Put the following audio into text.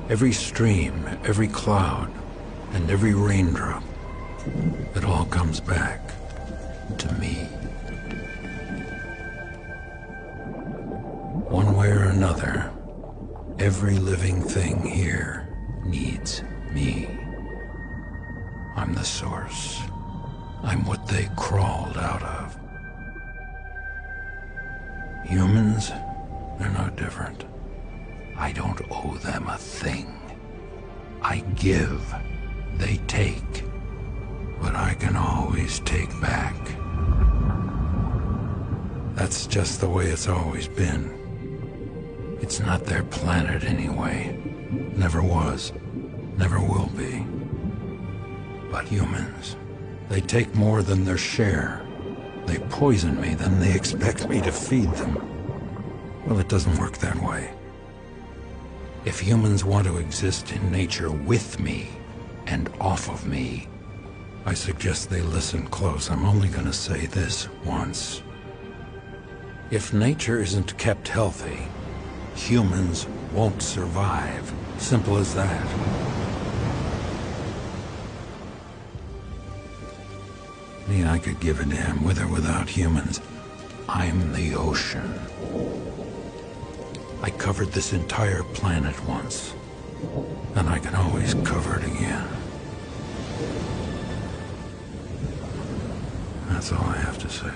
Every stream, every cloud, and every raindrop, it all comes back to me. One way or another, every living thing here needs me. I'm the source. I'm what they crawled out of. Humans, they're no different. I don't owe them a thing. I give, they take, but I can always take back. That's just the way it's always been. It's not their planet anyway. Never was, never will be. But humans, they take more than their share. They poison me, then they expect me to feed them. Well, it doesn't work that way. If humans want to exist in nature with me and off of me, I suggest they listen close. I'm only going to say this once. If nature isn't kept healthy, humans won't survive. Simple as that. Me, I could give a damn with or without humans. I'm the ocean. I covered this entire planet once, and I can always cover it again. That's all I have to say.